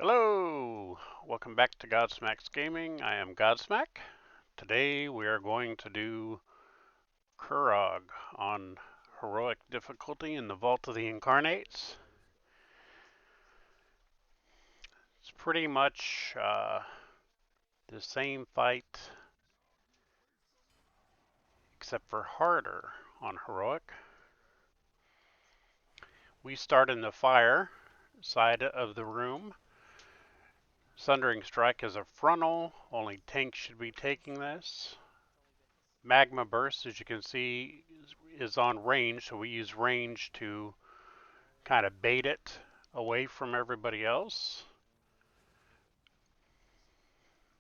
Hello! Welcome back to Godsmack's Gaming. I am Godsmack. Today we are going to do Kurog on heroic difficulty in the Vault of the Incarnates. It's pretty much the same fight except for harder on heroic. We start in the fire side of the room. Sundering Strike is a frontal, only tanks should be taking this. Magma Burst, as you can see, is on range, so we use range to kind of bait it away from everybody else.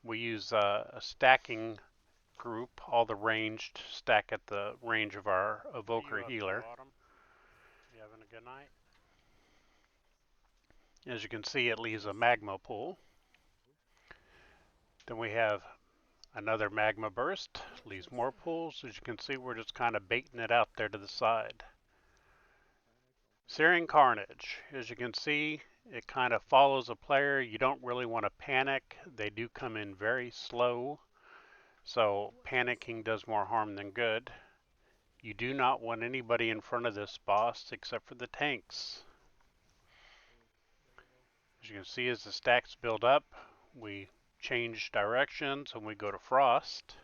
We use a stacking group, all the ranged stack at the range of our evoker healer. You having a good night? As you can see, it leaves a magma pool. Then we have another magma burst, leaves more pools. As you can see, we're just kind of baiting it out there to the side. Searing Carnage. As you can see, it kind of follows a player. You don't really want to panic. They do come in very slow, so panicking does more harm than good. You do not want anybody in front of this boss except for the tanks. As you can see, as the stacks build up, we change directions and we go to Frost.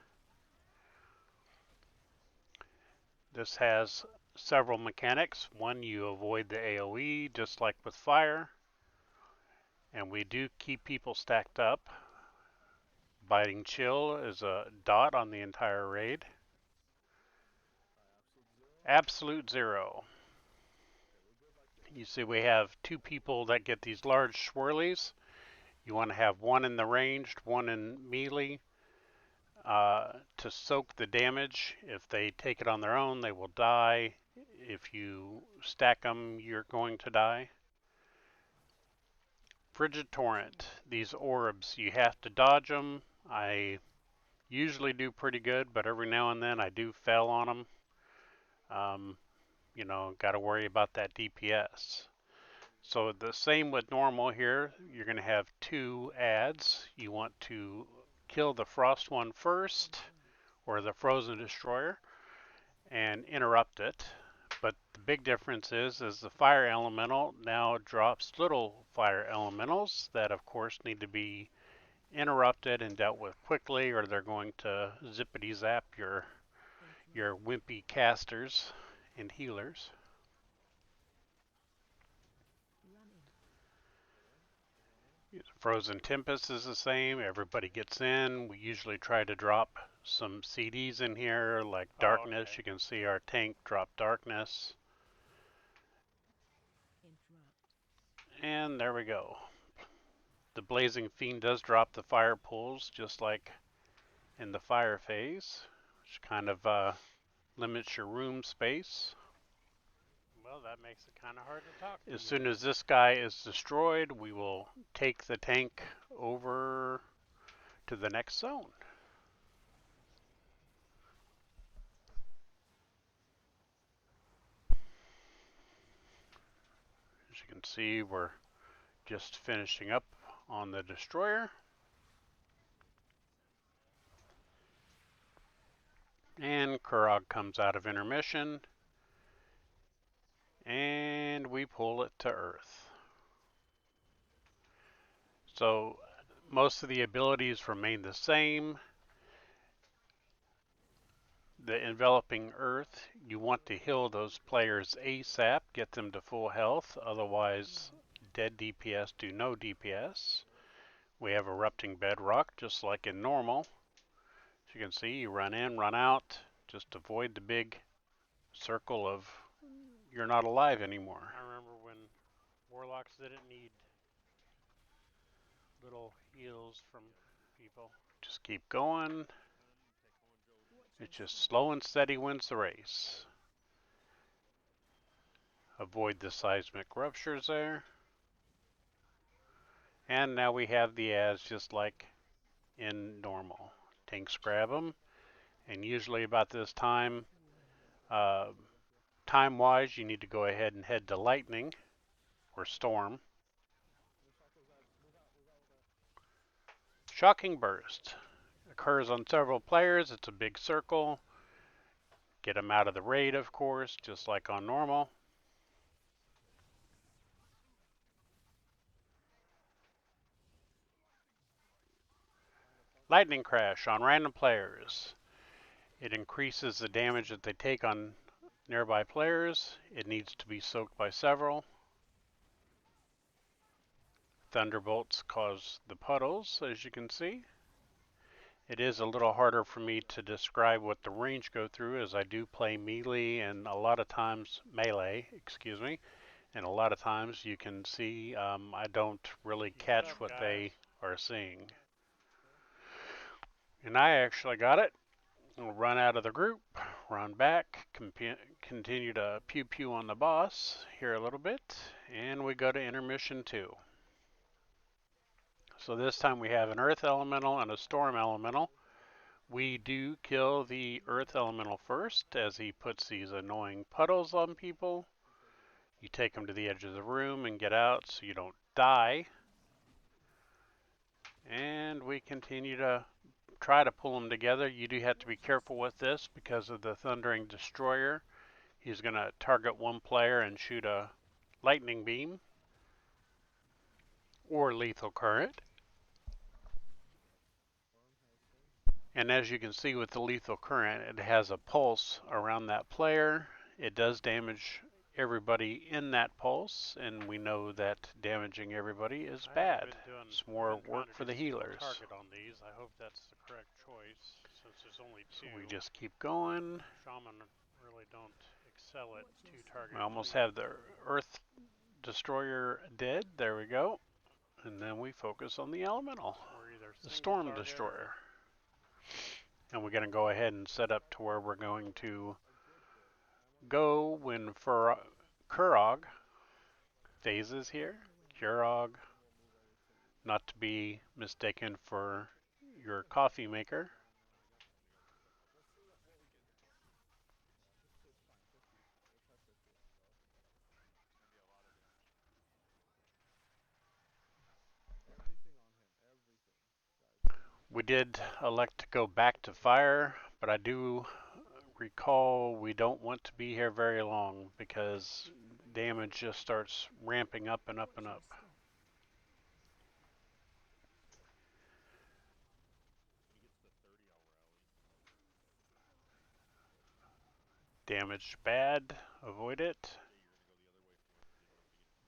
This has several mechanics. One, you avoid the AoE just like with fire. And we do keep people stacked up. Biting Chill is a dot on the entire raid. Absolute Zero. You see we have two people that get these large swirlies. You want to have one in the ranged, one in melee to soak the damage. If they take it on their own, they will die. If you stack them, you're going to die. Frigid Torrent. These orbs, you have to dodge them. I usually do pretty good, but every now and then I do fail on them. You know, got to worry about that DPS. So the same with normal here. You're going to have two adds. You want to kill the frost one first, or the frozen destroyer, and interrupt it. But the big difference is the fire elemental now drops little fire elementals that of course need to be interrupted and dealt with quickly, or they're going to zippity zap your wimpy casters and healers. Frozen Tempest is the same. Everybody gets in. We usually try to drop some CDs in here, like Darkness. Okay. You can see our tank drop Darkness. And there we go. The Blazing Fiend does drop the fire pools, just like in the fire phase, which kind of limits your room space. Well, that makes it kind of hard to talk to. As soon as this guy is destroyed, we will take the tank over to the next zone. As you can see, we're just finishing up on the destroyer. And Kurog comes out of intermission. And we pull it to Earth. So most of the abilities remain the same. The enveloping Earth, you want to heal those players ASAP, get them to full health, otherwise dead DPS do no DPS. We have erupting bedrock just like in normal. As you can see, you run in, run out, just avoid the big circle of you're not alive anymore. I remember when warlocks didn't need little heals from people. Just keep going. It's just slow and steady wins the race. Avoid the seismic ruptures there. And now we have the ads just like in normal. Tanks grab them, and usually about this time, time-wise, you need to go ahead and head to lightning or storm. Shocking Burst. Occurs on several players. It's a big circle. Get them out of the raid, of course, just like on normal. Lightning Crash on random players. It increases the damage that they take on nearby players. It needs to be soaked by several. Thunderbolts cause the puddles, as you can see. It is a little harder for me to describe what the range go through, as I do play melee and a lot of times melee, excuse me, and a lot of times you can see I don't really catch what they are seeing. And I actually got it. We'll run out of the group, run back, continue to pew pew on the boss here a little bit, and we go to intermission 2. So this time we have an earth elemental and a storm elemental. We do kill the earth elemental first, as he puts these annoying puddles on people. You take them to the edge of the room and get out so you don't die. And we continue to try to pull them together. You do have to be careful with this because of the Thundering Destroyer. He's going to target one player and shoot a lightning beam or lethal current. And as you can see with the lethal current, it has a pulse around that player. It does damage everybody in that pulse, and we know that damaging everybody is bad. It's more work for the healers. Target on these. I hope that's the correct choice, since there's only 2. So we just keep going. Shaman really don't excel at 2 targets. We almost have the Earth Destroyer dead. There we go. And then we focus on the elemental, the Storm Destroyer. And we're going to go ahead and set up to where we're going to go when Kurog phases here. Kurog, not to be mistaken for your coffee maker. We did elect to go back to fire, but I do recall we don't want to be here very long because damage just starts ramping up and up and up. Damage bad, avoid it.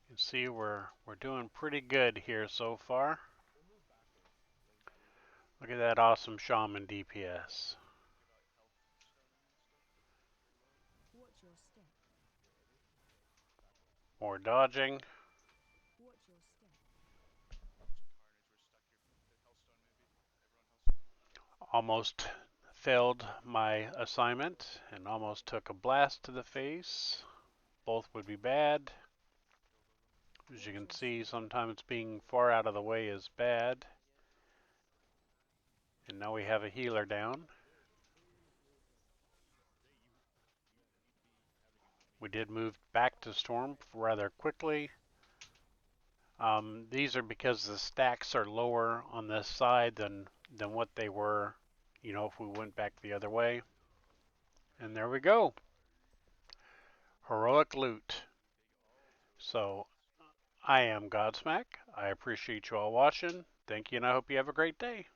You can see we're doing pretty good here so far. Look at that awesome shaman DPS. More dodging. Almost failed my assignment and almost took a blast to the face. Both would be bad. As you can see, sometimes being far out of the way is bad. And now we have a healer down. We did move back to Storm rather quickly. These are because the stacks are lower on this side than what they were, you know, if we went back the other way. And there we go. Heroic loot. So I am Godsmack. I appreciate you all watching. Thank you, and I hope you have a great day.